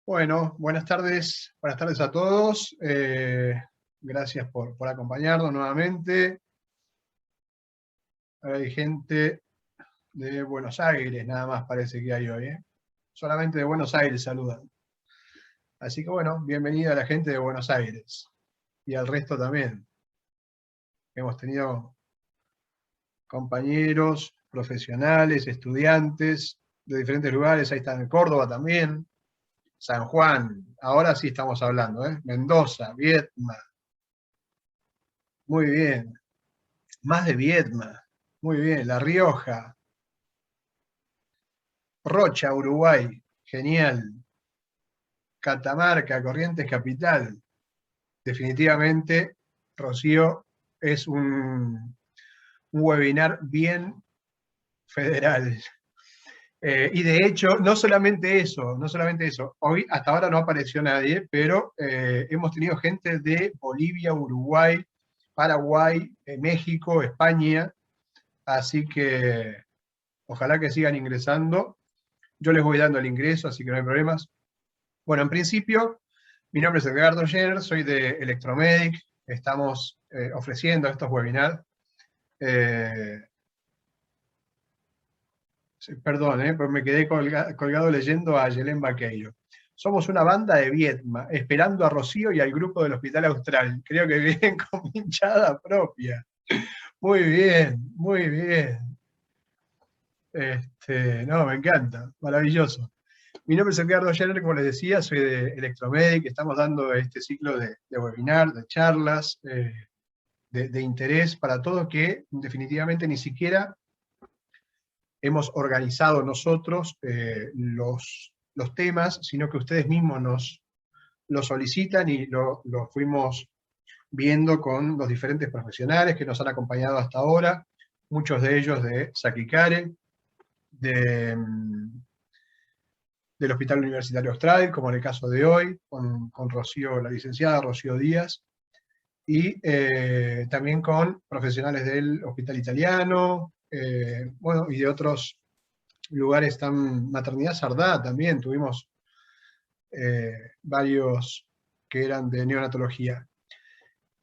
Bueno, buenas tardes a todos. Gracias por acompañarnos nuevamente. Ahora hay gente de Buenos Aires, nada más parece que hay hoy, ¿eh? Solamente de Buenos Aires saludan. Así que bueno, bienvenida a la gente de Buenos Aires. Y al resto también. Hemos tenido compañeros, profesionales, estudiantes de diferentes lugares. Ahí están en Córdoba también. San Juan, ahora sí estamos hablando, ¿eh? Mendoza, Viedma. Muy bien. Más de Viedma. Muy bien. La Rioja. Rocha, Uruguay. Genial. Catamarca, Corrientes Capital. Definitivamente, Rocío, es un webinar bien federal. Y de hecho, no solamente eso, hoy hasta ahora no apareció nadie, pero hemos tenido gente de Bolivia, Uruguay, Paraguay, México, España, así que ojalá que sigan ingresando. Yo les voy dando el ingreso, así que no hay problemas. Bueno, en principio, mi nombre es Edgardo Jenner, soy de Electromedic, estamos ofreciendo estos webinars. Perdón, pero me quedé colgado leyendo a Yelén Vaqueiro. Somos una banda de Viedma, esperando a Rocío y al grupo del Hospital Austral. Creo que vienen con hinchada propia. Muy bien, muy bien. No, me encanta, maravilloso. Mi nombre es Edgardo Jenner, como les decía, soy de Electromedic, estamos dando este ciclo de webinar, de charlas, de interés para todos que definitivamente ni siquiera hemos organizado nosotros los temas, sino que ustedes mismos nos lo solicitan y lo fuimos viendo con los diferentes profesionales que nos han acompañado hasta ahora, muchos de ellos de Sakikare, del Hospital Universitario Austral, como en el caso de hoy, con Rocío, la licenciada Rocío Díaz, y también con profesionales del Hospital Italiano, bueno, y de otros lugares, Maternidad Sardá también, tuvimos varios que eran de neonatología.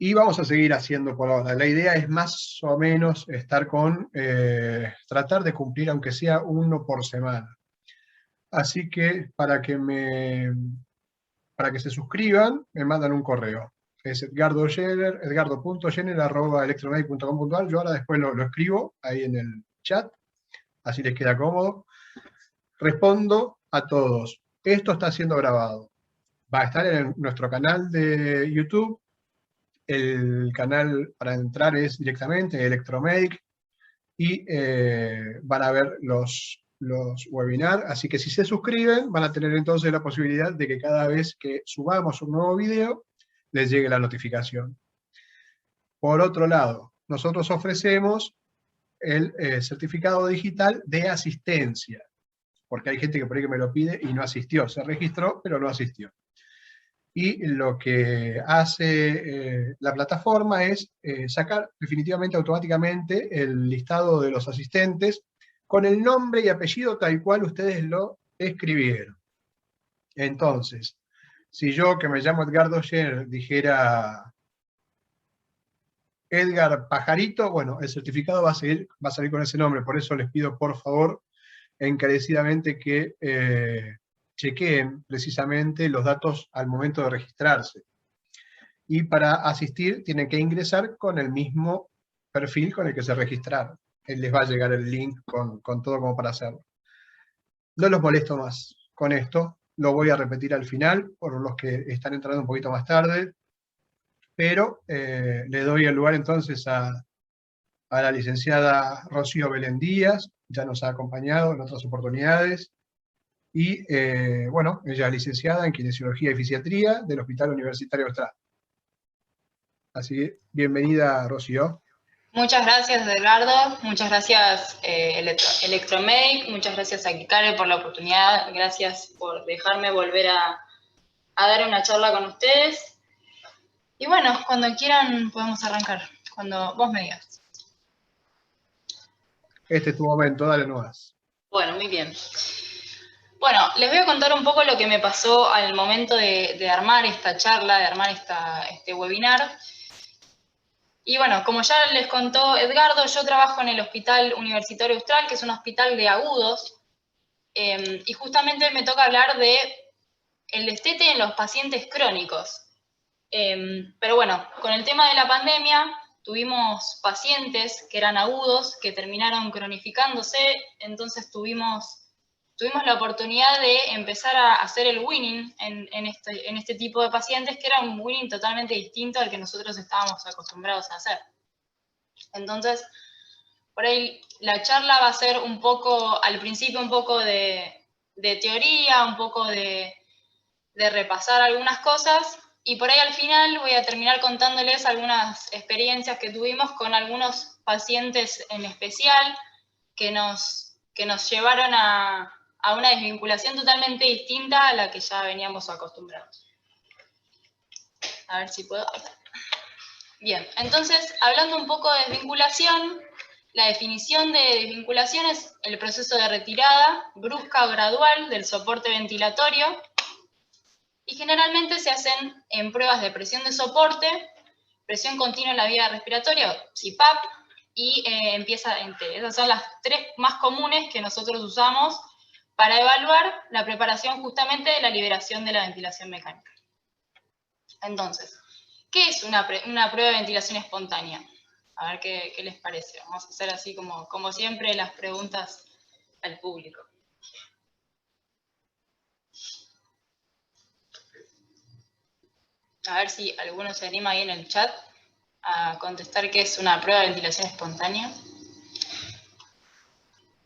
Y vamos a seguir haciendo por ahora. La idea es más o menos estar tratar de cumplir aunque sea uno por semana. Así que para que se suscriban, me mandan un correo. Es edgardo.jenner@electromedic.com.ar. Yo ahora después lo escribo ahí en el chat, así les queda cómodo. Respondo a todos. Esto está siendo grabado. Va a estar en nuestro canal de YouTube. El canal para entrar es directamente Electromedic y van a ver los webinars. Así que si se suscriben, van a tener entonces la posibilidad de que cada vez que subamos un nuevo video, les llegue la notificación. Por otro lado, nosotros ofrecemos el certificado digital de asistencia, porque hay gente que por ahí que me lo pide y no asistió, se registró, pero no asistió. Y lo que hace la plataforma es sacar definitivamente automáticamente el listado de los asistentes con el nombre y apellido tal cual ustedes lo escribieron. Entonces, si yo, que me llamo Edgardo Jenner, dijera Edgar Pajarito, bueno, el certificado va a salir con ese nombre. Por eso les pido, por favor, encarecidamente que chequeen precisamente los datos al momento de registrarse. Y para asistir tienen que ingresar con el mismo perfil con el que se registraron. Les va a llegar el link con todo como para hacerlo. No los molesto más con esto, lo voy a repetir al final, por los que están entrando un poquito más tarde, pero le doy el lugar entonces a la licenciada Rocío Belén Díaz, ya nos ha acompañado en otras oportunidades, y bueno, ella es licenciada en Kinesiología y Fisiatría del Hospital Universitario Austral. Así que, bienvenida, Rocío. Muchas gracias, Edgardo. Muchas gracias, Electromedic. Muchas gracias a Kikare por la oportunidad. Gracias por dejarme volver a dar una charla con ustedes. Y bueno, cuando quieran podemos arrancar, cuando vos me digas. Este es tu momento, dale nomás. Bueno, muy bien. Bueno, les voy a contar un poco lo que me pasó al momento de armar esta charla, de armar este webinar. Y bueno, como ya les contó Edgardo, yo trabajo en el Hospital Universitario Austral, que es un hospital de agudos, y justamente me toca hablar de el destete en los pacientes crónicos. Pero bueno, con el tema de la pandemia, tuvimos pacientes que eran agudos, que terminaron cronificándose, entonces tuvimos la oportunidad de empezar a hacer el winning en este tipo de pacientes, que era un winning totalmente distinto al que nosotros estábamos acostumbrados a hacer. Entonces, por ahí la charla va a ser un poco, al principio un poco de teoría, un poco de repasar algunas cosas, y por ahí al final voy a terminar contándoles algunas experiencias que tuvimos con algunos pacientes en especial que nos llevaron a una desvinculación totalmente distinta a la que ya veníamos acostumbrados. A ver si puedo. Bien, entonces, hablando un poco de desvinculación, la definición de desvinculación es el proceso de retirada brusca o gradual del soporte ventilatorio, y generalmente se hacen en pruebas de presión de soporte, presión continua en la vía respiratoria, CPAP, y empieza en T. Esas son las tres más comunes que nosotros usamos para evaluar la preparación justamente de la liberación de la ventilación mecánica. Entonces, ¿qué es una prueba de ventilación espontánea? A ver qué les parece. Vamos a hacer así como siempre las preguntas al público. A ver si alguno se anima ahí en el chat a contestar qué es una prueba de ventilación espontánea.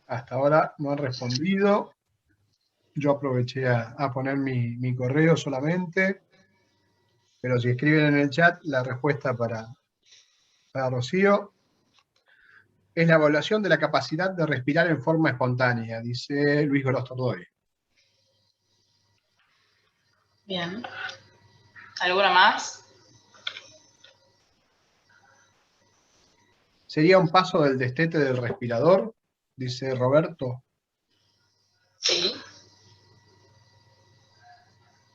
Hasta ahora no han respondido. Yo aproveché a poner mi correo solamente, pero si escriben en el chat la respuesta para Rocío es la evaluación de la capacidad de respirar en forma espontánea, dice Luis Grostordoy. Bien. ¿Alguna más? ¿Sería un paso del destete del respirador? Dice Roberto. Sí.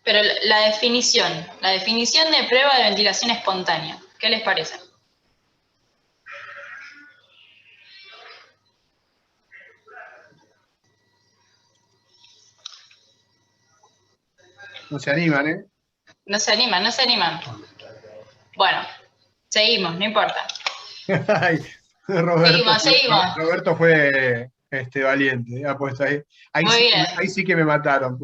Pero la definición de prueba de ventilación espontánea, ¿qué les parece? No se animan, ¿eh? No se animan. Bueno, seguimos, no importa. Ay, Roberto, Seguimos. Roberto fue valiente, ha puesto ahí. Muy bien. Ahí sí que me mataron.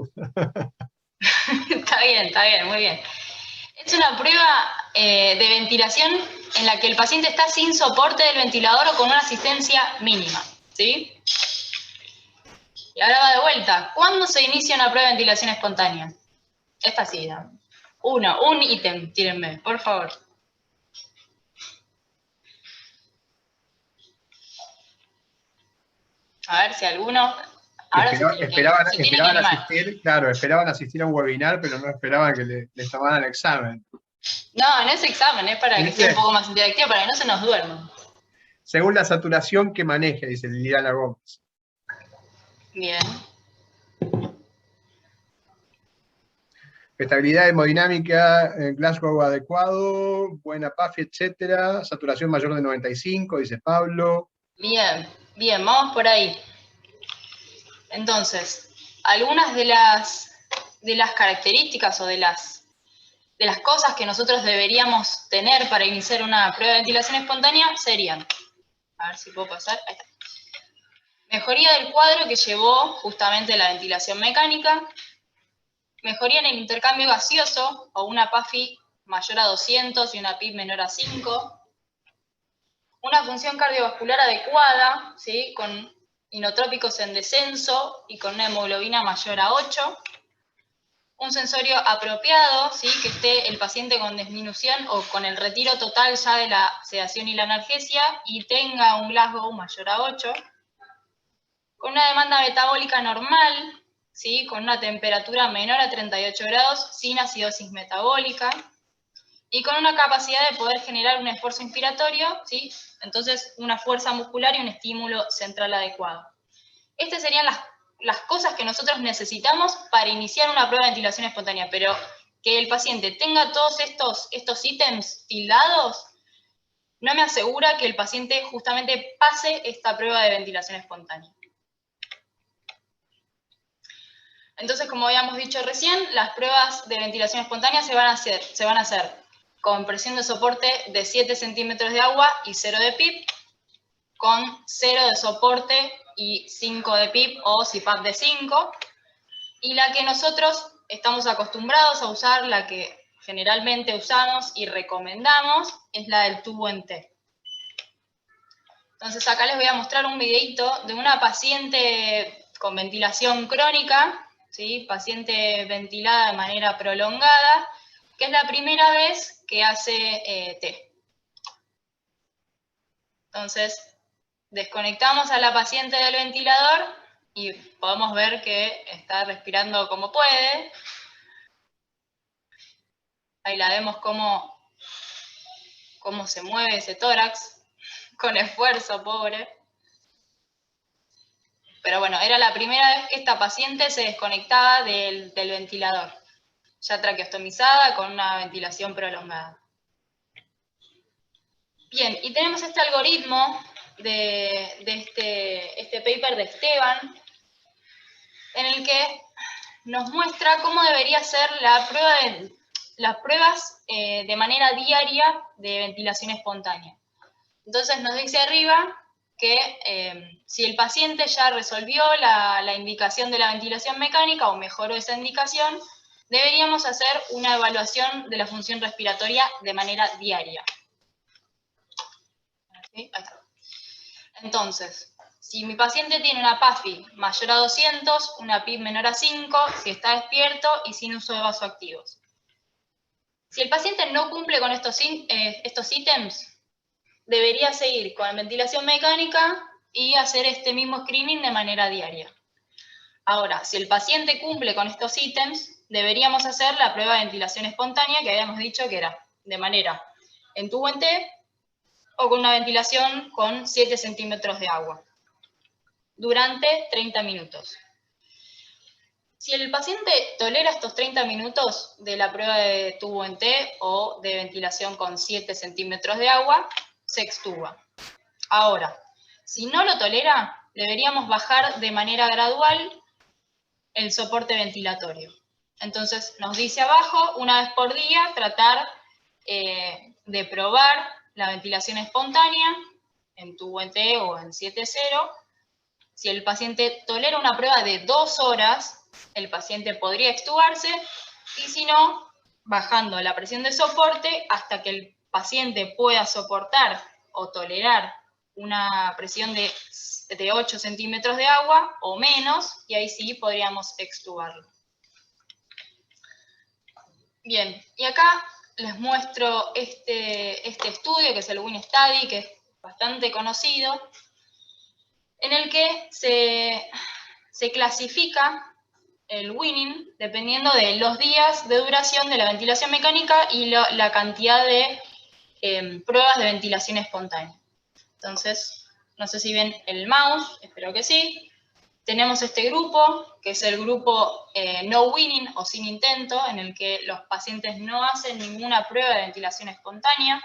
Está bien, muy bien. Es una prueba de ventilación en la que el paciente está sin soporte del ventilador o con una asistencia mínima, ¿sí? Y ahora va de vuelta. ¿Cuándo se inicia una prueba de ventilación espontánea? Esta sí, ¿no? Un ítem, tírenme, por favor. A ver si alguno... Ahora se tiene que animar. Esperaban asistir a un webinar, pero no esperaban que les tomaran el examen. No es examen, es para que sea un poco más interactivo, para que no se nos duerman. Según la saturación que maneje, dice Liliana Gómez. Bien. Estabilidad hemodinámica, Glasgow adecuado, buena PAFI, etcétera. Saturación mayor de 95, dice Pablo. Bien, vamos por ahí. Entonces, algunas de las características o de las cosas que nosotros deberíamos tener para iniciar una prueba de ventilación espontánea serían, a ver si puedo pasar, ahí está. Mejoría del cuadro que llevó justamente la ventilación mecánica, mejoría en el intercambio gaseoso o una PAFI mayor a 200 y una PIB menor a 5, una función cardiovascular adecuada, ¿sí? Con inotrópicos en descenso y con una hemoglobina mayor a 8, un sensorio apropiado, ¿sí? Que esté el paciente con disminución o con el retiro total ya de la sedación y la analgesia y tenga un Glasgow mayor a 8, con una demanda metabólica normal, ¿sí? Con una temperatura menor a 38 grados, sin acidosis metabólica, y con una capacidad de poder generar un esfuerzo inspiratorio, ¿sí? Entonces una fuerza muscular y un estímulo central adecuado. Estas serían las cosas que nosotros necesitamos para iniciar una prueba de ventilación espontánea, pero que el paciente tenga todos estos ítems tildados, no me asegura que el paciente justamente pase esta prueba de ventilación espontánea. Entonces, como habíamos dicho recién, las pruebas de ventilación espontánea se van a hacer con presión de soporte de 7 centímetros de agua y 0 de PIP, con 0 de soporte y 5 de PIP o CPAP de 5, y la que nosotros estamos acostumbrados a usar, la que generalmente usamos y recomendamos, es la del tubo en T. Entonces acá les voy a mostrar un videito de una paciente con ventilación crónica, ¿sí? Paciente ventilada de manera prolongada, que es la primera vez que hace T. Entonces, desconectamos a la paciente del ventilador y podemos ver que está respirando como puede. Ahí la vemos cómo se mueve ese tórax, con esfuerzo, pobre. Pero bueno, era la primera vez que esta paciente se desconectaba del ventilador, ya traqueostomizada con una ventilación prolongada. Bien, y tenemos este algoritmo de este paper de Esteban, en el que nos muestra cómo debería ser las pruebas de manera diaria de ventilación espontánea. Entonces nos dice arriba que si el paciente ya resolvió la indicación de la ventilación mecánica o mejoró esa indicación, deberíamos hacer una evaluación de la función respiratoria de manera diaria. ¿Sí? Ahí está. Entonces, si mi paciente tiene una PAFI mayor a 200, una PIP menor a 5, si está despierto y sin uso de vasoactivos. Si el paciente no cumple con estos ítems, debería seguir con ventilación mecánica y hacer este mismo screening de manera diaria. Ahora, si el paciente cumple con estos ítems, deberíamos hacer la prueba de ventilación espontánea que habíamos dicho que era de manera en tubo en T o con una ventilación con 7 centímetros de agua durante 30 minutos. Si el paciente tolera estos 30 minutos de la prueba de tubo en T o de ventilación con 7 centímetros de agua, se extuba. Ahora, si no lo tolera, deberíamos bajar de manera gradual el soporte ventilatorio. Entonces, nos dice abajo, una vez por día, tratar de probar la ventilación espontánea en tubo en T o en 7.0. Si el paciente tolera una prueba de 2 horas, el paciente podría extubarse, y si no, bajando la presión de soporte hasta que el paciente pueda soportar o tolerar una presión de 8 centímetros de agua o menos, y ahí sí podríamos extubarlo. Bien, y acá les muestro este estudio, que es el WIN Study, que es bastante conocido, en el que se clasifica el winning dependiendo de los días de duración de la ventilación mecánica y la cantidad de pruebas de ventilación espontánea. Entonces, no sé si ven el mouse, espero que sí. Tenemos este grupo, que es el grupo no winning o sin intento, en el que los pacientes no hacen ninguna prueba de ventilación espontánea.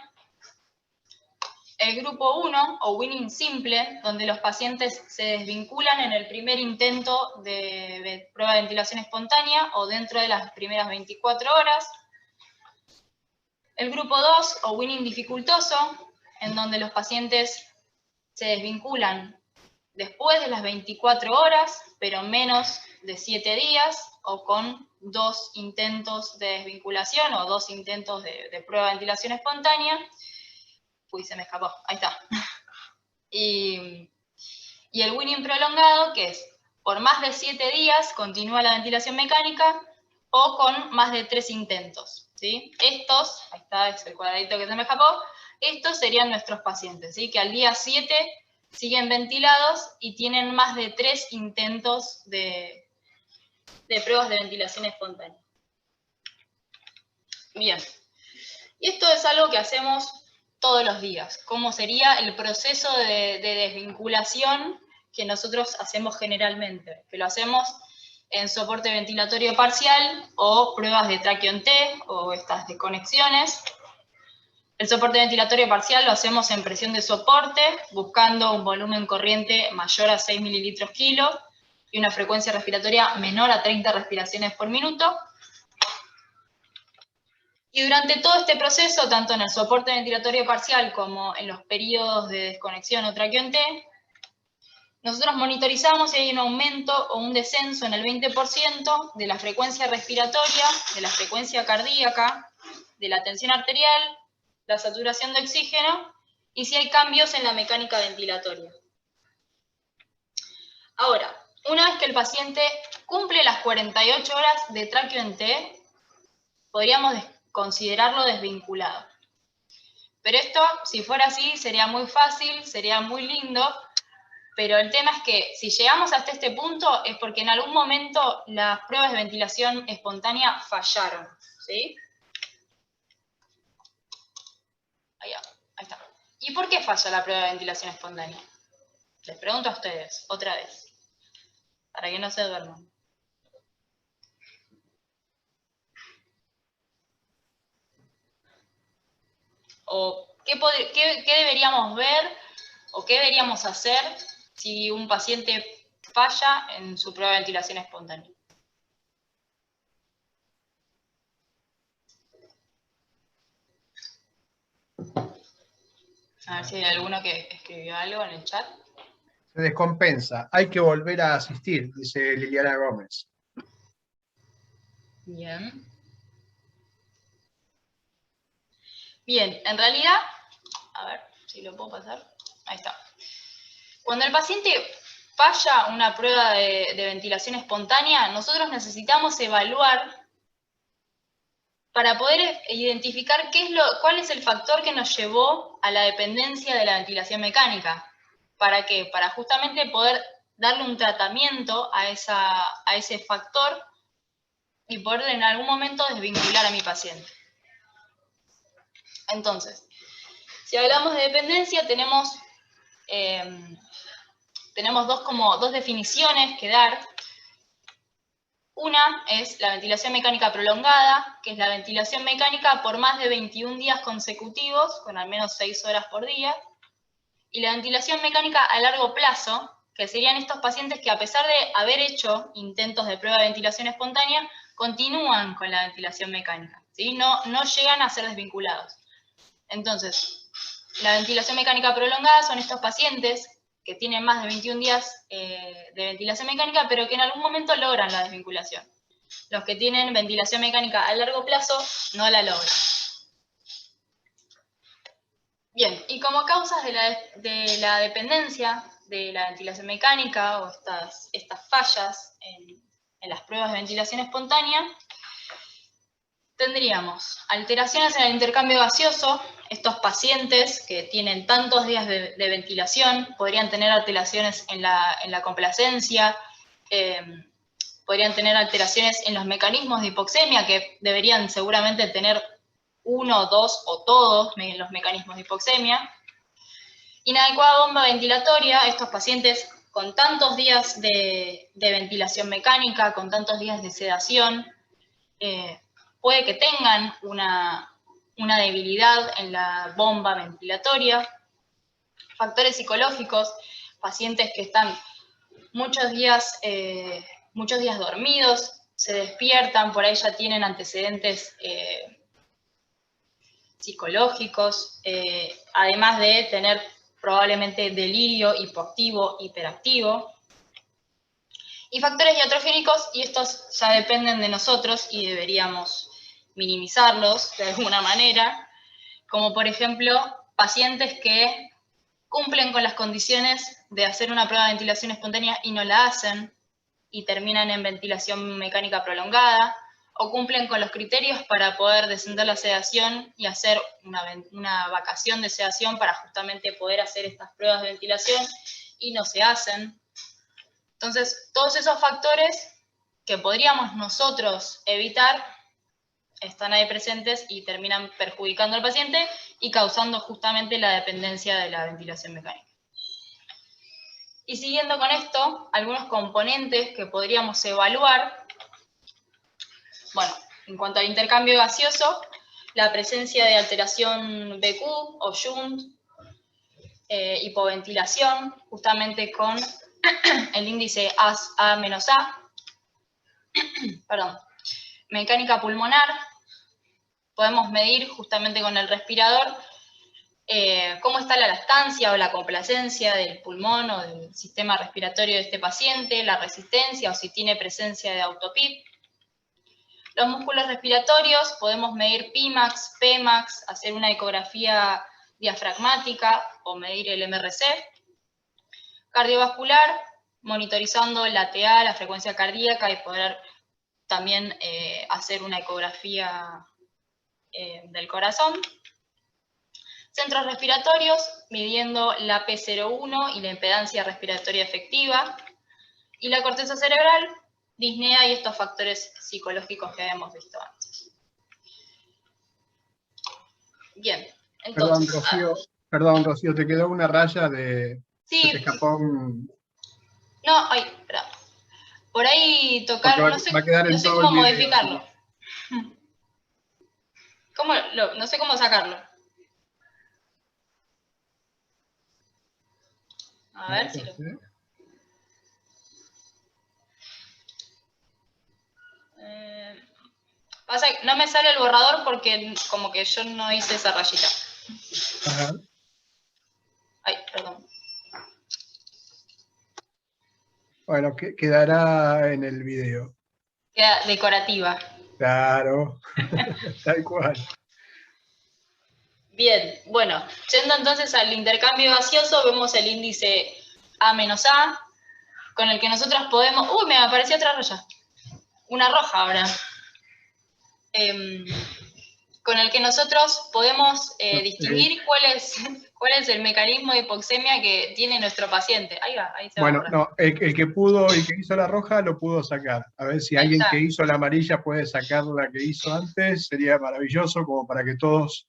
El grupo 1, o winning simple, donde los pacientes se desvinculan en el primer intento de prueba de ventilación espontánea o dentro de las primeras 24 horas. El grupo 2, o winning dificultoso, en donde los pacientes se desvinculan después de las 24 horas, pero menos de 7 días, o con 2 intentos de desvinculación o 2 intentos de prueba de ventilación espontánea. Uy, se me escapó, ahí está. Y el winning prolongado, que es por más de 7 días continúa la ventilación mecánica o con más de 3 intentos, ¿sí? Estos, ahí está, es el cuadradito que se me escapó, estos serían nuestros pacientes, ¿sí? Que al día 7 siguen ventilados y tienen más de 3 intentos de pruebas de ventilación espontánea. Bien, y esto es algo que hacemos todos los días. ¿Cómo sería el proceso de desvinculación que nosotros hacemos generalmente, que lo hacemos en soporte ventilatorio parcial o pruebas de traqueo-T o estas desconexiones. El soporte ventilatorio parcial lo hacemos en presión de soporte, buscando un volumen corriente mayor a 6 mililitros kilo y una frecuencia respiratoria menor a 30 respiraciones por minuto. Y durante todo este proceso, tanto en el soporte ventilatorio parcial como en los periodos de desconexión o traqueo-T, nosotros monitorizamos si hay un aumento o un descenso en el 20% de la frecuencia respiratoria, de la frecuencia cardíaca, de la tensión arterial, la saturación de oxígeno y si hay cambios en la mecánica ventilatoria. Ahora, una vez que el paciente cumple las 48 horas de traqueo-T, podríamos considerarlo desvinculado. Pero esto, si fuera así, sería muy fácil, sería muy lindo, pero el tema es que si llegamos hasta este punto es porque en algún momento las pruebas de ventilación espontánea fallaron, ¿sí? Ahí está. ¿Y por qué falla la prueba de ventilación espontánea? Les pregunto a ustedes, otra vez, para que no se duerman. ¿O qué deberíamos ver o qué deberíamos hacer si un paciente falla en su prueba de ventilación espontánea? A ver si hay alguno que escribió algo en el chat. Se descompensa, hay que volver a asistir, dice Liliana Gómez. Bien. Bien, en realidad, a ver si lo puedo pasar. Ahí está. Cuando el paciente falla una prueba de ventilación espontánea, nosotros necesitamos evaluar para poder identificar cuál es el factor que nos llevó a la dependencia de la ventilación mecánica. ¿Para qué? Para justamente poder darle un tratamiento a ese factor y poder en algún momento desvincular a mi paciente. Entonces, si hablamos de dependencia, tenemos dos definiciones que dar. Una es la ventilación mecánica prolongada, que es la ventilación mecánica por más de 21 días consecutivos, con al menos 6 horas por día. Y la ventilación mecánica a largo plazo, que serían estos pacientes que a pesar de haber hecho intentos de prueba de ventilación espontánea, continúan con la ventilación mecánica, ¿sí? No llegan a ser desvinculados. Entonces, la ventilación mecánica prolongada son estos pacientes que tienen más de 21 días de ventilación mecánica, pero que en algún momento logran la desvinculación. Los que tienen ventilación mecánica a largo plazo no la logran. Bien, y como causas de la dependencia de la ventilación mecánica o estas fallas en las pruebas de ventilación espontánea, tendríamos alteraciones en el intercambio gaseoso. Estos pacientes que tienen tantos días de ventilación podrían tener alteraciones en la complacencia, podrían tener alteraciones en los mecanismos de hipoxemia, que deberían seguramente tener uno, dos o todos los mecanismos de hipoxemia. Inadecuada bomba ventilatoria, estos pacientes con tantos días de ventilación mecánica, con tantos días de sedación, puede que tengan una debilidad en la bomba ventilatoria. Factores psicológicos, pacientes que están muchos días dormidos, se despiertan, por ahí ya tienen antecedentes psicológicos, además de tener probablemente delirio hipoactivo, hiperactivo. Y factores iatrogénicos, y estos ya dependen de nosotros y deberíamos minimizarlos de alguna manera, como por ejemplo pacientes que cumplen con las condiciones de hacer una prueba de ventilación espontánea y no la hacen y terminan en ventilación mecánica prolongada, o cumplen con los criterios para poder descender la sedación y hacer una vacación de sedación para justamente poder hacer estas pruebas de ventilación y no se hacen. Entonces, todos esos factores que podríamos nosotros evitar están ahí presentes y terminan perjudicando al paciente y causando justamente la dependencia de la ventilación mecánica. Y siguiendo con esto, algunos componentes que podríamos evaluar. Bueno, en cuanto al intercambio gaseoso, la presencia de alteración BQ o Jund, hipoventilación, justamente con el índice A-A, perdón, mecánica pulmonar, podemos medir justamente con el respirador cómo está la lactancia o la complacencia del pulmón o del sistema respiratorio de este paciente, la resistencia o si tiene presencia de autopip. Los músculos respiratorios, podemos medir Pimax, Pmax, hacer una ecografía diafragmática o medir el MRC. Cardiovascular, monitorizando la TA, la frecuencia cardíaca y poder también hacer una ecografía del corazón. Centros respiratorios, midiendo la P01 y la impedancia respiratoria efectiva. Y la corteza cerebral, disnea y estos factores psicológicos que habíamos visto antes. Bien, entonces... Perdón, Rocío, te quedó una raya de... Sí. Se te escapó un... No, ay, espera. Por ahí tocar, no sé cómo modificarlo. No sé cómo sacarlo. A ver si lo... Pasa que no me sale el borrador porque como que yo no hice esa rayita. Ajá. Ay, perdón. Bueno, quedará en el video. Queda decorativa. Claro, tal cual. Bien, bueno, yendo entonces al intercambio gaseoso, vemos el índice A-A, con el que nosotros podemos... ¡Uy, me apareció otra raya! Una roja ahora. Con el que nosotros podemos distinguir cuál es el mecanismo de hipoxemia que tiene nuestro paciente. Ahí va, ahí se va. Bueno, no, el que pudo, el que hizo la roja, lo pudo sacar. A ver si alguien que hizo la amarilla puede sacar la que hizo antes, sería maravilloso, como para que todos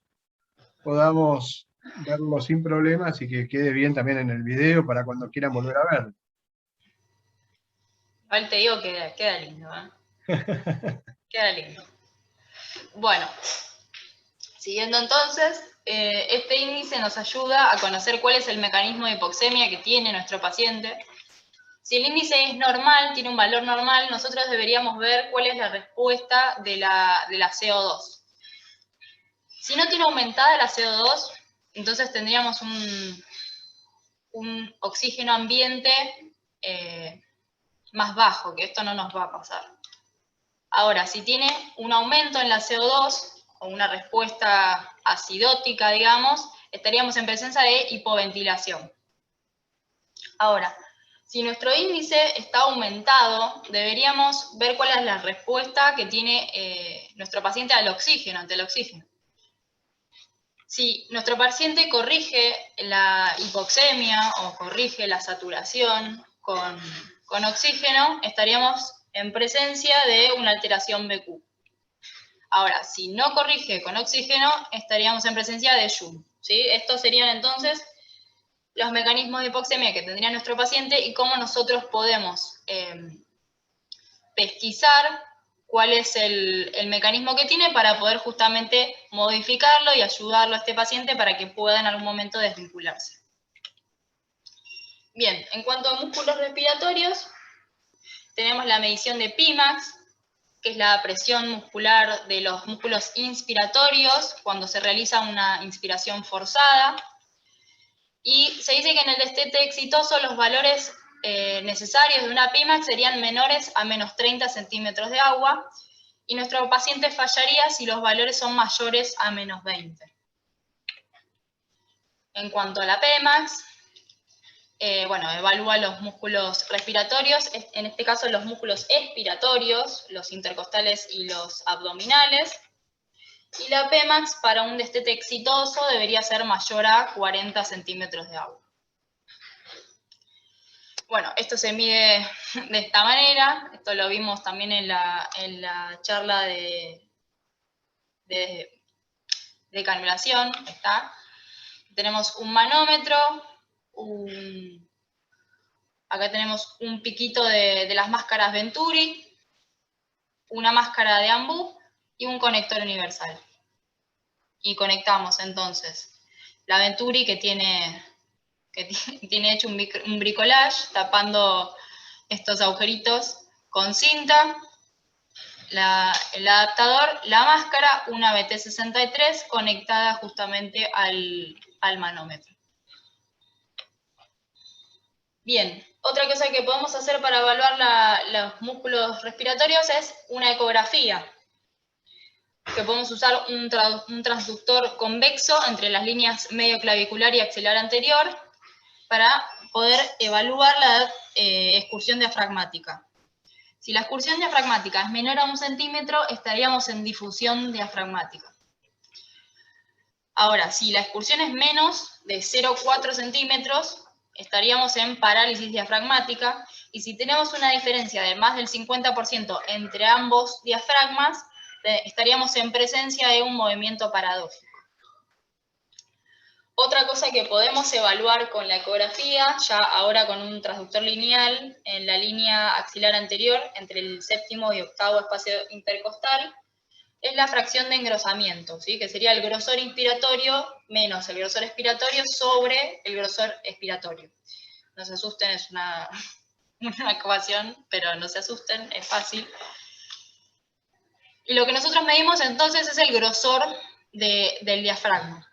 podamos verlo sin problemas y que quede bien también en el video para cuando quieran volver a verlo. Igual te digo que queda lindo, ¿eh? Queda lindo. Bueno, siguiendo entonces, este índice nos ayuda a conocer cuál es el mecanismo de hipoxemia que tiene nuestro paciente. Si el índice es normal, tiene un valor normal, nosotros deberíamos ver cuál es la respuesta de la CO2. Si no tiene aumentada la CO2, entonces tendríamos un oxígeno ambiente más bajo, que esto no nos va a pasar. Ahora, si tiene un aumento en la CO2, o una respuesta acidótica, digamos, estaríamos en presencia de hipoventilación. Ahora, si nuestro índice está aumentado, deberíamos ver cuál es la respuesta que tiene nuestro paciente al oxígeno, ante el oxígeno. Si nuestro paciente corrige la hipoxemia o corrige la saturación con oxígeno, estaríamos en presencia de una alteración BQ. Ahora, si no corrige con oxígeno, estaríamos en presencia de Jung, ¿sí? Estos serían entonces los mecanismos de hipoxemia que tendría nuestro paciente y cómo nosotros podemos pesquisar cuál es el mecanismo que tiene para poder justamente modificarlo y ayudarlo a este paciente para que pueda en algún momento desvincularse. Bien, en cuanto a músculos respiratorios, tenemos la medición de Pimax, que es la presión muscular de los músculos inspiratorios cuando se realiza una inspiración forzada. Y se dice que en el destete exitoso los valores necesarios de una Pimax serían menores a menos 30 centímetros de agua, y nuestro paciente fallaría si los valores son mayores a menos 20. En cuanto a la Pmax, bueno, evalúa los músculos respiratorios, en este caso los músculos expiratorios, los intercostales y los abdominales. Y la Pmax para un destete exitoso debería ser mayor a 40 centímetros de agua. Bueno, esto se mide de esta manera, esto lo vimos también en la charla de canulación, está. Tenemos un manómetro, un Acá tenemos un piquito de las máscaras Venturi, una máscara de AMBU y un conector universal. Y conectamos entonces la Venturi que tiene hecho un bricolage tapando estos agujeritos con cinta, el adaptador, la máscara, una BT63 conectada justamente al manómetro. Bien, otra cosa que podemos hacer para evaluar los músculos respiratorios es una ecografía, que podemos usar un transductor convexo entre las líneas medio clavicular y axilar anterior para poder evaluar la excursión diafragmática. Si la excursión diafragmática es menor a 1 centímetro, estaríamos en difusión diafragmática. Ahora, si la excursión es menos de 0,4 centímetros, estaríamos en parálisis diafragmática, y si tenemos una diferencia de más del 50% entre ambos diafragmas, estaríamos en presencia de un movimiento paradójico. Otra cosa que podemos evaluar con la ecografía, ya ahora con un transductor lineal en la línea axilar anterior, entre el séptimo y octavo espacio intercostal, es la fracción de engrosamiento, ¿sí? Que sería el grosor inspiratorio menos el grosor expiratorio sobre el grosor expiratorio. No se asusten, es una ecuación, pero no se asusten, es fácil. Y lo que nosotros medimos entonces es el grosor del diafragma.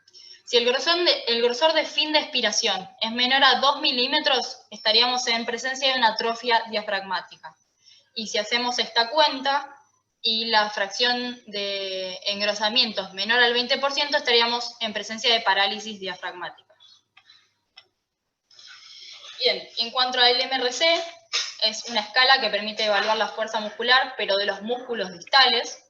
Si el grosor de fin de expiración es menor a 2 milímetros, estaríamos en presencia de una atrofia diafragmática. Y si hacemos esta cuenta y la fracción de engrosamiento es menor al 20%, estaríamos en presencia de parálisis diafragmática. Bien, en cuanto al MRC, es una escala que permite evaluar la fuerza muscular, pero de los músculos distales.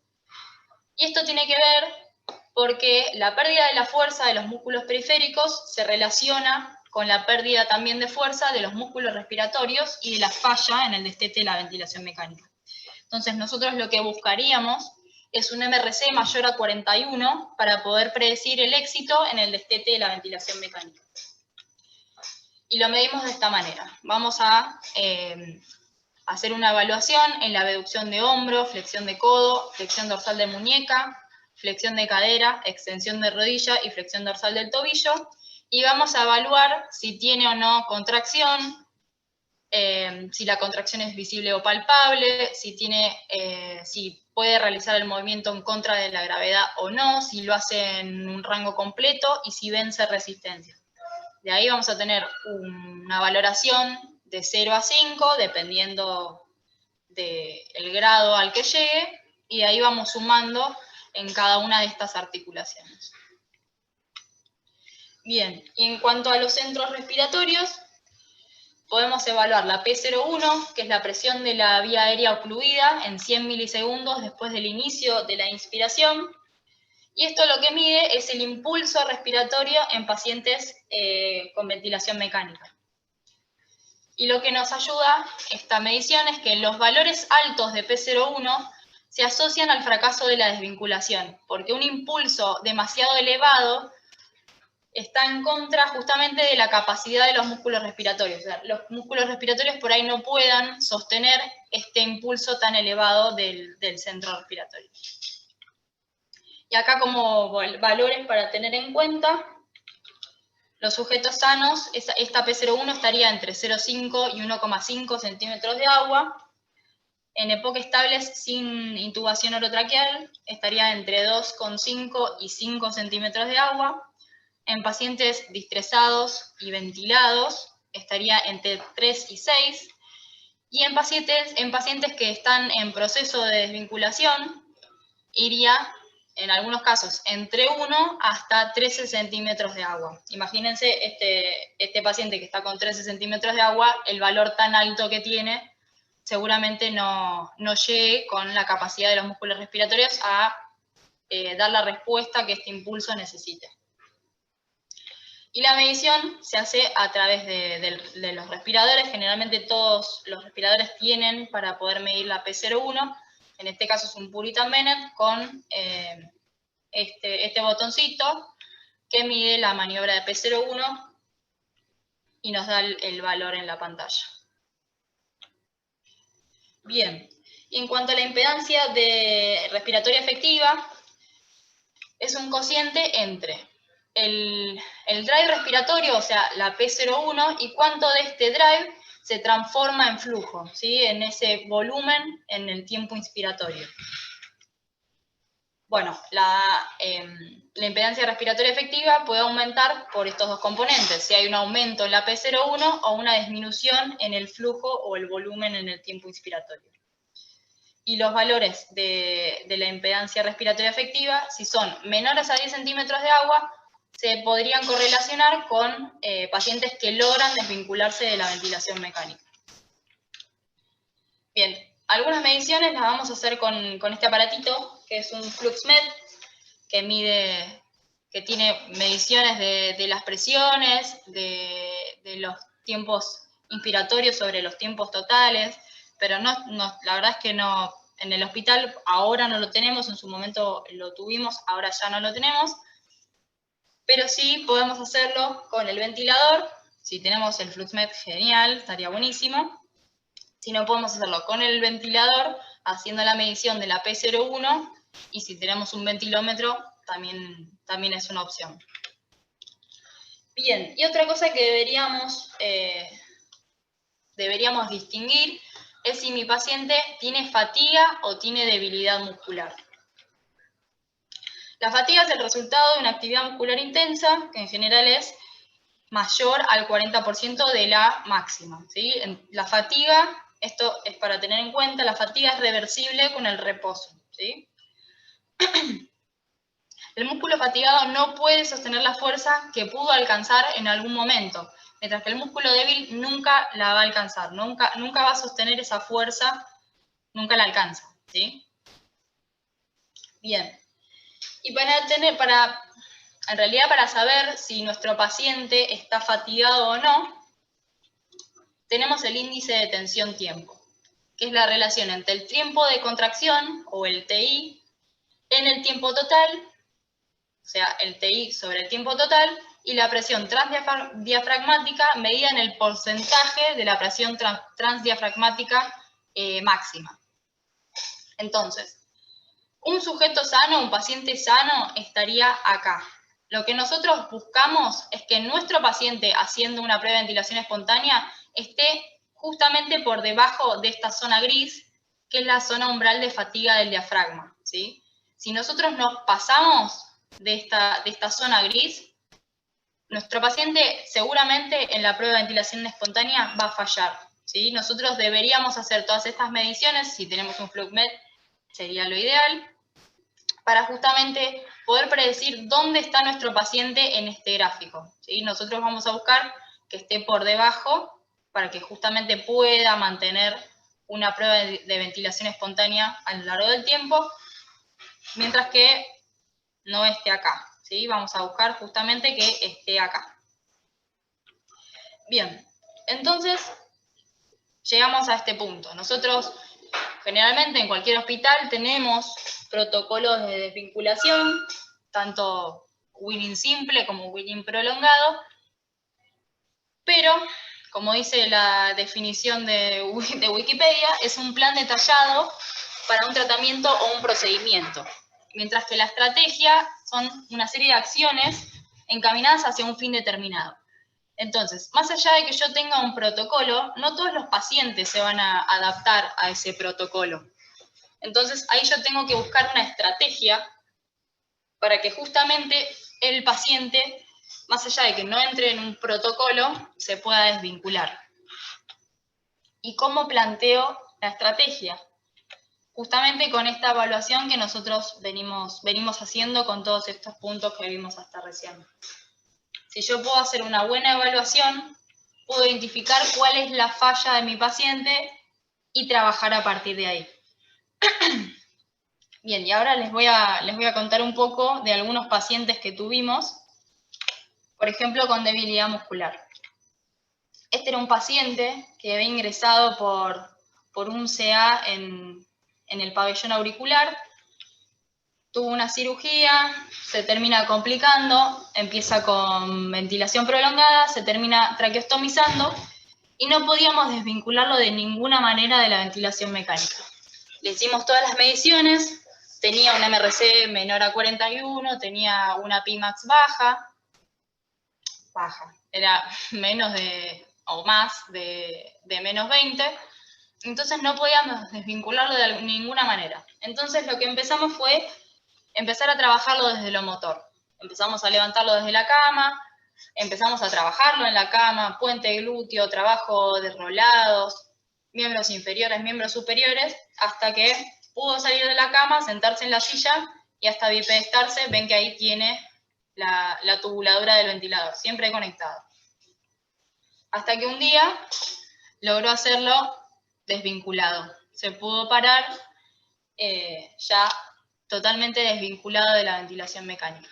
Y esto tiene que ver porque la pérdida de la fuerza de los músculos periféricos se relaciona con la pérdida también de fuerza de los músculos respiratorios y de la falla en el destete de la ventilación mecánica. Entonces nosotros lo que buscaríamos es un MRC mayor a 41 para poder predecir el éxito en el destete de la ventilación mecánica. Y lo medimos de esta manera. Vamos a hacer una evaluación en la abducción de hombro, flexión de codo, flexión dorsal de muñeca, flexión de cadera, extensión de rodilla y flexión dorsal del tobillo, y vamos a evaluar si tiene o no contracción, si la contracción es visible o palpable, si puede realizar el movimiento en contra de la gravedad o no, si lo hace en un rango completo y si vence resistencia. De ahí vamos a tener una valoración de 0 a 5, dependiendo del grado al que llegue, y de ahí vamos sumando en cada una de estas articulaciones. Bien, y en cuanto a los centros respiratorios, podemos evaluar la P01, que es la presión de la vía aérea ocluida en 100 milisegundos después del inicio de la inspiración, y esto lo que mide es el impulso respiratorio en pacientes con ventilación mecánica. Y lo que nos ayuda esta medición es que los valores altos de P01 se asocian al fracaso de la desvinculación, porque un impulso demasiado elevado está en contra justamente de la capacidad de los músculos respiratorios. O sea, los músculos respiratorios por ahí no puedan sostener este impulso tan elevado del centro respiratorio. Y acá como valores para tener en cuenta, los sujetos sanos, esta P01 estaría entre 0,5 y 1,5 centímetros de agua. En EPOC estables sin intubación orotraqueal estaría entre 2,5 y 5 centímetros de agua. En pacientes distresados y ventilados estaría entre 3 y 6. Y en pacientes que están en proceso de desvinculación iría, en algunos casos, entre 1 hasta 13 centímetros de agua. Imagínense este paciente que está con 13 centímetros de agua, el valor tan alto que tiene, seguramente no llegue con la capacidad de los músculos respiratorios a dar la respuesta que este impulso necesite. Y la medición se hace a través de los respiradores. Generalmente todos los respiradores tienen para poder medir la P01. En este caso es un Puritan Bennett con este botoncito que mide la maniobra de P01 y nos da el valor en la pantalla. Bien, y en cuanto a la impedancia respiratoria efectiva, es un cociente entre el drive respiratorio, o sea, la P01, y cuánto de este drive se transforma en flujo, ¿sí? En ese volumen en el tiempo inspiratorio. Bueno, la impedancia respiratoria efectiva puede aumentar por estos dos componentes, si hay un aumento en la P01 o una disminución en el flujo o el volumen en el tiempo inspiratorio. Y los valores de la impedancia respiratoria efectiva, si son menores a 10 centímetros de agua, se podrían correlacionar con pacientes que logran desvincularse de la ventilación mecánica. Bien, algunas mediciones las vamos a hacer con este aparatito, que es un FluxMed, que tiene mediciones de las presiones, de los tiempos inspiratorios sobre los tiempos totales, pero la verdad es que no, en el hospital ahora no lo tenemos, en su momento lo tuvimos, ahora ya no lo tenemos, pero sí podemos hacerlo con el ventilador. Si tenemos el FluxMed, genial, estaría buenísimo. Si no, podemos hacerlo con el ventilador, haciendo la medición de la P01, y si tenemos un ventilómetro, también es una opción. Bien, y otra cosa que deberíamos distinguir es si mi paciente tiene fatiga o tiene debilidad muscular. La fatiga es el resultado de una actividad muscular intensa, que en general es mayor al 40% de la máxima, ¿sí? La fatiga, esto es para tener en cuenta, la fatiga es reversible con el reposo, ¿sí? El músculo fatigado no puede sostener la fuerza que pudo alcanzar en algún momento, mientras que el músculo débil nunca la va a alcanzar, nunca va a sostener esa fuerza, nunca la alcanza, ¿sí? Bien. Y en realidad para saber si nuestro paciente está fatigado o no, tenemos el índice de tensión-tiempo, que es la relación entre el tiempo de contracción, o el TI, en el tiempo total, o sea, el TI sobre el tiempo total, y la presión transdiafragmática medida en el porcentaje de la presión transdiafragmática máxima. Entonces, un sujeto sano, un paciente sano, estaría acá. Lo que nosotros buscamos es que nuestro paciente, haciendo una preventilación espontánea, esté justamente por debajo de esta zona gris, que es la zona umbral de fatiga del diafragma, ¿sí? Si nosotros nos pasamos de esta zona gris, nuestro paciente seguramente en la prueba de ventilación espontánea va a fallar, ¿sí? Nosotros deberíamos hacer todas estas mediciones, si tenemos un FluxMed sería lo ideal, para justamente poder predecir dónde está nuestro paciente en este gráfico, ¿sí? Nosotros vamos a buscar que esté por debajo para que justamente pueda mantener una prueba de ventilación espontánea a lo largo del tiempo, mientras que no esté acá, ¿sí? Vamos a buscar justamente que esté acá. Bien, entonces llegamos a este punto. Nosotros generalmente en cualquier hospital tenemos protocolos de desvinculación, tanto weaning simple como weaning prolongado, pero, como dice la definición de Wikipedia, es un plan detallado para un tratamiento o un procedimiento, mientras que la estrategia son una serie de acciones encaminadas hacia un fin determinado. Entonces, más allá de que yo tenga un protocolo, no todos los pacientes se van a adaptar a ese protocolo. Entonces, ahí yo tengo que buscar una estrategia para que justamente el paciente, más allá de que no entre en un protocolo, se pueda desvincular. ¿Y cómo planteo la estrategia? Justamente con esta evaluación que nosotros venimos haciendo con todos estos puntos que vimos hasta recién. Si yo puedo hacer una buena evaluación, puedo identificar cuál es la falla de mi paciente y trabajar a partir de ahí. Bien, y ahora les voy a contar un poco de algunos pacientes que tuvimos, por ejemplo, con debilidad muscular. Este era un paciente que había ingresado por un CA en el pabellón auricular, tuvo una cirugía, se termina complicando, empieza con ventilación prolongada, se termina traqueostomizando y no podíamos desvincularlo de ninguna manera de la ventilación mecánica. Le hicimos todas las mediciones, tenía un MRC menor a 41, tenía una Pimax baja, era menos de, o más de menos 20, entonces no podíamos desvincularlo de ninguna manera. Entonces lo que empezamos fue empezar a trabajarlo desde lo motor. Empezamos a levantarlo desde la cama, empezamos a trabajarlo en la cama, puente glúteo, trabajo de rolados, miembros inferiores, miembros superiores, hasta que pudo salir de la cama, sentarse en la silla y hasta bipedestarse. Ven que ahí tiene la tubuladura del ventilador, siempre conectado. Hasta que un día logró hacerlo desvinculado. Se pudo parar ya totalmente desvinculado de la ventilación mecánica.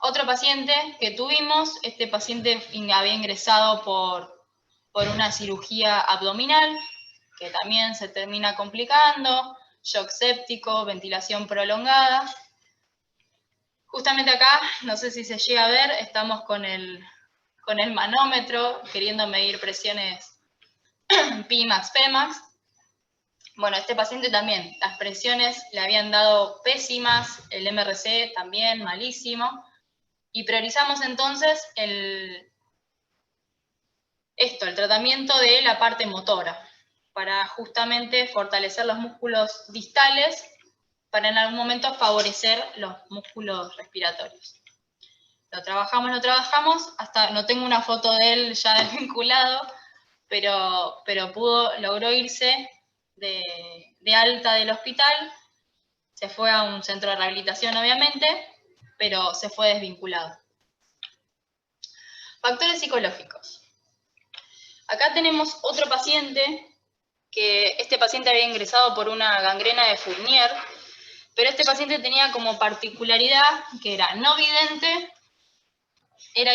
Otro paciente que tuvimos, este paciente había ingresado por una cirugía abdominal, que también se termina complicando, shock séptico, ventilación prolongada. Justamente acá, no sé si se llega a ver, estamos con el manómetro, queriendo medir presiones Pimax, Pmax. Bueno, este paciente también, las presiones le habían dado pésimas, el MRC también malísimo, y priorizamos entonces el tratamiento de la parte motora, para justamente fortalecer los músculos distales, para en algún momento favorecer los músculos respiratorios. Lo trabajamos, hasta no tengo una foto de él ya desvinculado, pero logró irse de alta del hospital, se fue a un centro de rehabilitación obviamente, pero se fue desvinculado. Factores psicológicos. Acá tenemos otro paciente, que este paciente había ingresado por una gangrena de Fournier, pero este paciente tenía como particularidad que era no vidente, era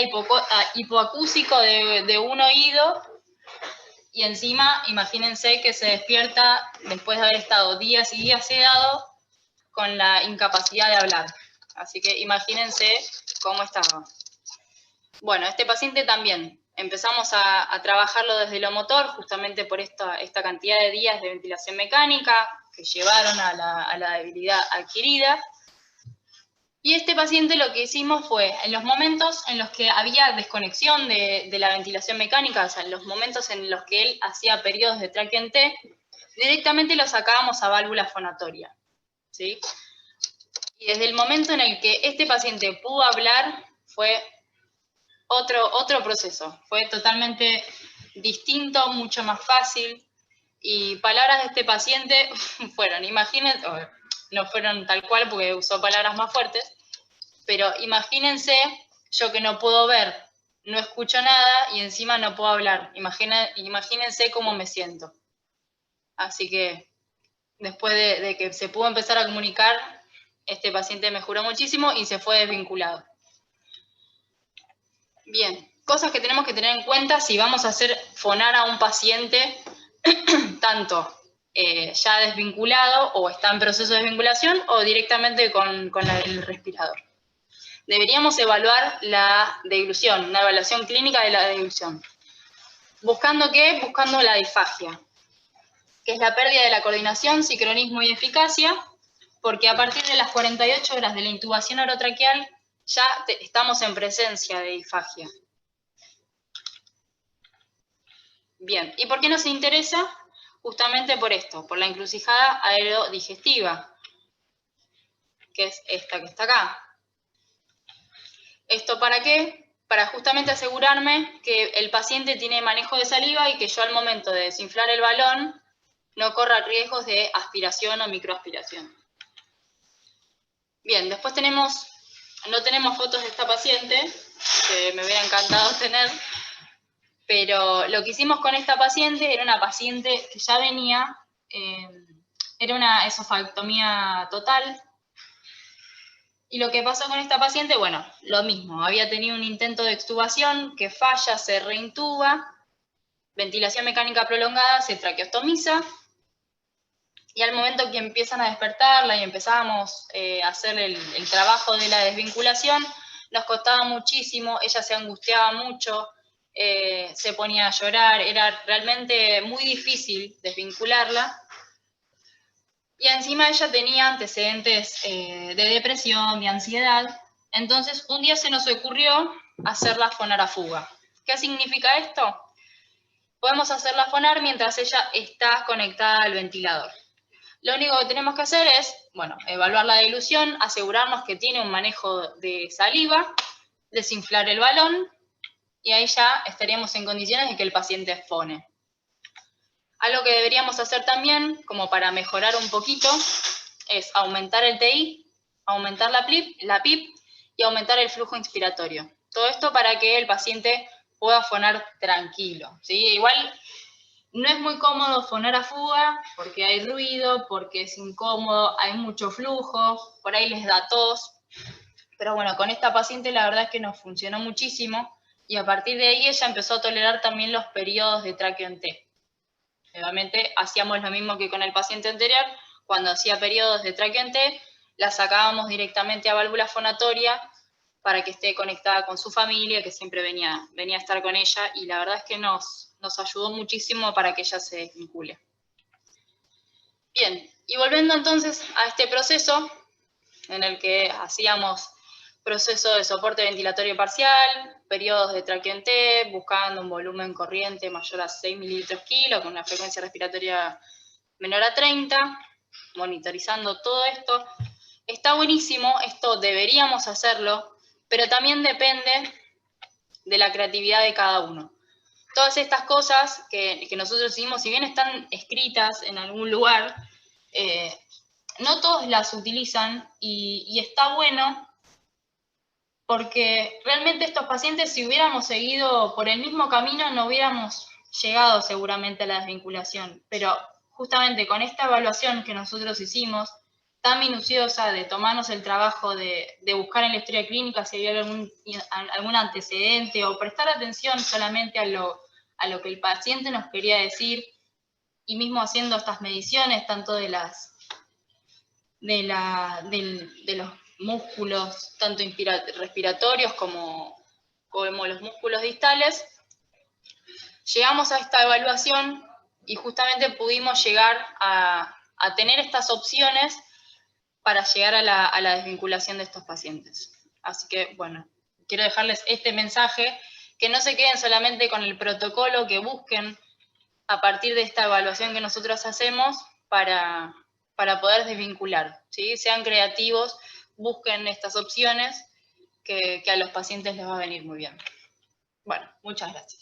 hipoacúsico de un oído, y encima, imagínense que se despierta después de haber estado días y días sedado con la incapacidad de hablar. Así que imagínense cómo estaba. Bueno, este paciente también empezamos a trabajarlo desde lo motor, justamente por esta cantidad de días de ventilación mecánica que llevaron a la debilidad adquirida. Y este paciente lo que hicimos fue, en los momentos en los que había desconexión de la ventilación mecánica, o sea, en los momentos en los que él hacía periodos de tráquea en T, directamente lo sacábamos a válvula fonatoria, ¿sí? Y desde el momento en el que este paciente pudo hablar, fue otro proceso. Fue totalmente distinto, mucho más fácil. Y palabras de este paciente fueron, imagínense, no fueron tal cual porque usó palabras más fuertes, pero imagínense, yo que no puedo ver, no escucho nada y encima no puedo hablar. Imagínense cómo me siento. Así que después de que se pudo empezar a comunicar, este paciente mejoró muchísimo y se fue desvinculado. Bien, cosas que tenemos que tener en cuenta si vamos a hacer fonar a un paciente tanto ya desvinculado o está en proceso de desvinculación o directamente con el respirador. Deberíamos evaluar la deglución, una evaluación clínica de la deglución. ¿Buscando qué? Buscando la disfagia, que es la pérdida de la coordinación, sincronismo y eficacia, porque a partir de las 48 horas de la intubación orotraqueal ya estamos en presencia de disfagia. Bien, ¿y por qué nos interesa? Justamente por esto, por la encrucijada aerodigestiva, que es esta que está acá. ¿Esto para qué? Para justamente asegurarme que el paciente tiene manejo de saliva y que yo al momento de desinflar el balón no corra riesgos de aspiración o microaspiración. Bien, después no tenemos fotos de esta paciente, que me hubiera encantado tener, pero lo que hicimos con esta paciente era una paciente que ya venía, era una esofagectomía total. Y lo que pasó con esta paciente, bueno, lo mismo, había tenido un intento de extubación que falla, se reintuba, ventilación mecánica prolongada, se traqueostomiza, y al momento que empiezan a despertarla y empezábamos a hacer el trabajo de la desvinculación, nos costaba muchísimo, ella se angustiaba mucho, se ponía a llorar, era realmente muy difícil desvincularla. Y encima ella tenía antecedentes de depresión, de ansiedad. Entonces un día se nos ocurrió hacerla fonar a fuga. ¿Qué significa esto? Podemos hacerla fonar mientras ella está conectada al ventilador. Lo único que tenemos que hacer es, bueno, evaluar la dilución, asegurarnos que tiene un manejo de saliva, desinflar el balón, y ahí ya estaríamos en condiciones de que el paciente fone. Algo que deberíamos hacer también, como para mejorar un poquito, es aumentar el TI, aumentar la PIP y aumentar el flujo inspiratorio. Todo esto para que el paciente pueda fonar tranquilo, ¿sí? Igual no es muy cómodo fonar a fuga porque hay ruido, porque es incómodo, hay mucho flujo, por ahí les da tos. Pero bueno, con esta paciente la verdad es que nos funcionó muchísimo y a partir de ahí ella empezó a tolerar también los periodos de tráqueo en T. Nuevamente hacíamos lo mismo que con el paciente anterior, cuando hacía periodos de tráqueo en T, la sacábamos directamente a válvula fonatoria para que esté conectada con su familia, que siempre venía a estar con ella, y la verdad es que nos ayudó muchísimo para que ella se desvincule. Bien, y volviendo entonces a este proceso, en el que hacíamos proceso de soporte ventilatorio parcial, periodos de tráqueo en T, buscando un volumen corriente mayor a 6 mililitros kilo, con una frecuencia respiratoria menor a 30, monitorizando todo esto. Está buenísimo, esto deberíamos hacerlo, pero también depende de la creatividad de cada uno. Todas estas cosas que nosotros hicimos, si bien están escritas en algún lugar, no todos las utilizan y está bueno porque realmente estos pacientes, si hubiéramos seguido por el mismo camino, no hubiéramos llegado seguramente a la desvinculación. Pero justamente con esta evaluación que nosotros hicimos, tan minuciosa, de tomarnos el trabajo de buscar en la historia clínica si había algún antecedente o prestar atención solamente a lo que el paciente nos quería decir, y mismo haciendo estas mediciones, tanto de los músculos, tanto respiratorios como los músculos distales, llegamos a esta evaluación y justamente pudimos llegar a tener estas opciones para llegar a la desvinculación de estos pacientes. Así que, bueno, quiero dejarles este mensaje, que no se queden solamente con el protocolo, que busquen a partir de esta evaluación que nosotros hacemos para poder desvincular, ¿sí? Sean creativos, busquen estas opciones que a los pacientes les va a venir muy bien. Bueno, muchas gracias.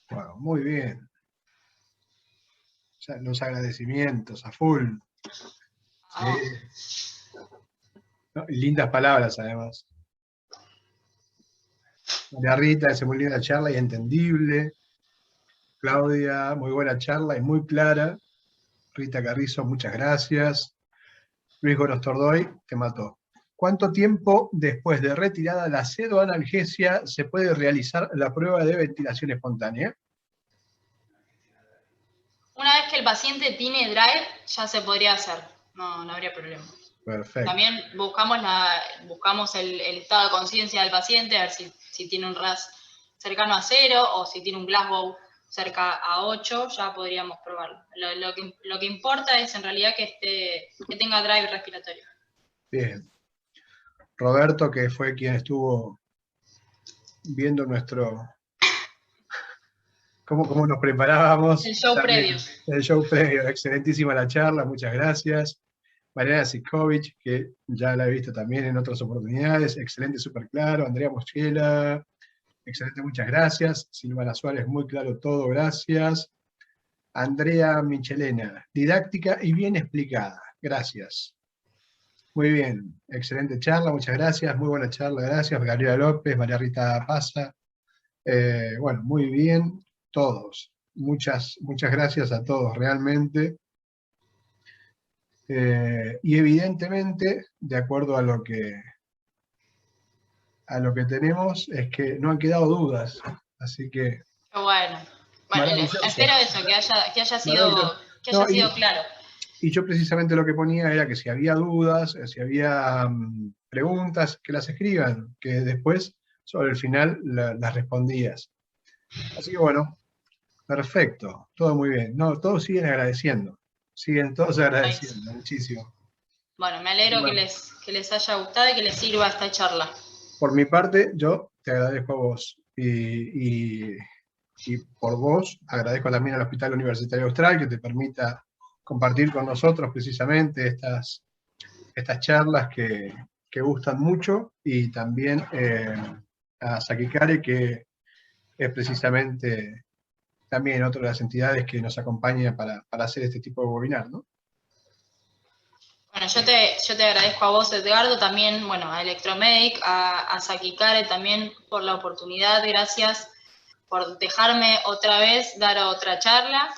Bueno, muy bien. Ya los agradecimientos a full. Sí. No, y lindas palabras, además. María Rita, es muy linda charla y entendible. Claudia, muy buena charla y muy clara. Rita Carrizo, muchas gracias. Luis Gorostordoy, te mató. ¿Cuánto tiempo después de retirada la pseudoanalgesia se puede realizar la prueba de ventilación espontánea? Una vez que el paciente tiene drive, ya se podría hacer. No habría problema. Perfecto. También buscamos el estado de conciencia del paciente, a ver si tiene un RAS cercano a 0 o si tiene un Glasgow cerca a 8, ya podríamos probarlo. Lo que importa es en realidad que tenga drive respiratorio. Bien. Roberto, que fue quien estuvo viendo cómo nos preparábamos. El show previo. El show previo, excelentísima la charla, muchas gracias. Mariana Sikovic, que ya la he visto también en otras oportunidades, excelente, súper claro. Andrea Moschela, excelente, muchas gracias. Silvana Suárez, muy claro todo, gracias. Andrea Michelena, didáctica y bien explicada, gracias. Muy bien, excelente charla, muchas gracias, muy buena charla, gracias. Gabriela López, María Rita Paza, bueno, muy bien, todos. Muchas gracias a todos, realmente. Y evidentemente, de acuerdo a lo que tenemos, es que no han quedado dudas, así que... Bueno, Bueno, Maravilloso. espero eso, que haya No, sido claro. Y yo precisamente lo que ponía era que si había dudas, si había preguntas, que las escriban, que después, sobre el final, las respondías. Así que bueno, perfecto, todo muy bien. No, todos siguen agradeciendo, siguen todos agradeciendo, muchísimo. Bueno, me alegro que les haya gustado y que les sirva esta charla. Por mi parte, yo te agradezco a vos y por vos agradezco también al Hospital Universitario Austral que te permita compartir con nosotros precisamente estas charlas que gustan mucho, y también a Sakikare, que es precisamente también otra de las entidades que nos acompaña para hacer este tipo de webinar, ¿no? Bueno, yo te agradezco a vos, Edgardo, también, bueno, a Electromedic, a Sakikare también por la oportunidad, gracias por dejarme otra vez dar otra charla.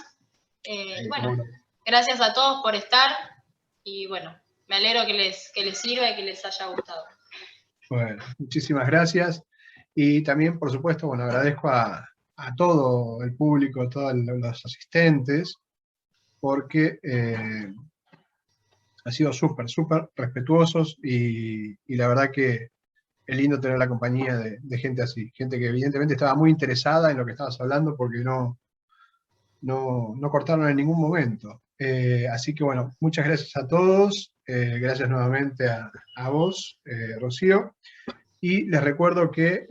Bueno, gracias a todos por estar y bueno, me alegro que les sirva y que les haya gustado. Bueno, muchísimas gracias. Y también, por supuesto, bueno, agradezco a todo el público, a todos los asistentes, porque han sido súper respetuosos y la verdad que es lindo tener la compañía de gente así, gente que evidentemente estaba muy interesada en lo que estabas hablando porque no cortaron en ningún momento. Así que bueno, muchas gracias a todos, gracias nuevamente a vos, Rocío, y les recuerdo que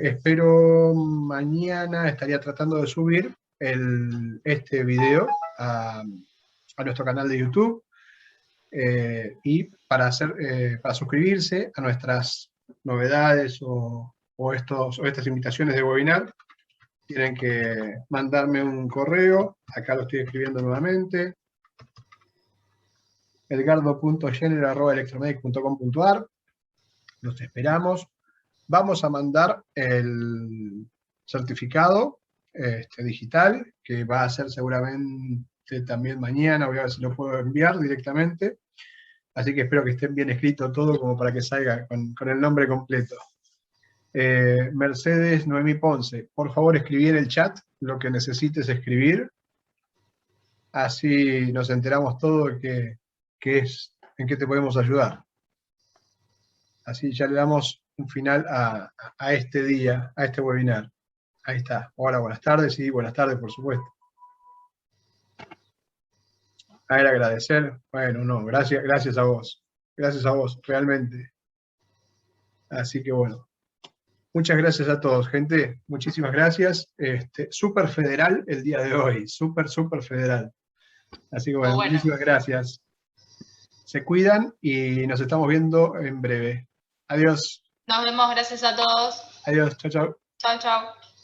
espero mañana estaría tratando de subir este video a nuestro canal de YouTube, y para suscribirse a nuestras novedades o estas invitaciones de webinar, tienen que mandarme un correo, acá lo estoy escribiendo nuevamente, edgardo.jenner@electromedic.com.ar. Los esperamos. Vamos a mandar el certificado digital, que va a ser seguramente también mañana, voy a ver si lo puedo enviar directamente. Así que espero que esté bien escrito todo como para que salga con el nombre completo. Mercedes Noemí Ponce, por favor escribí en el chat lo que necesites escribir, así nos enteramos todo en qué te podemos ayudar. Así ya le damos un final a este día, a este webinar. Ahí está. Hola, buenas tardes, y buenas tardes, por supuesto. A ver, agradecer. Bueno, no, gracias a vos. Gracias a vos, realmente. Así que bueno. Muchas gracias a todos, gente. Muchísimas gracias. Súper federal el día de hoy. Súper federal. Así que bueno, muchísimas gracias. Se cuidan y nos estamos viendo en breve. Adiós. Nos vemos, gracias a todos. Adiós, chao, chao. Chao, chao.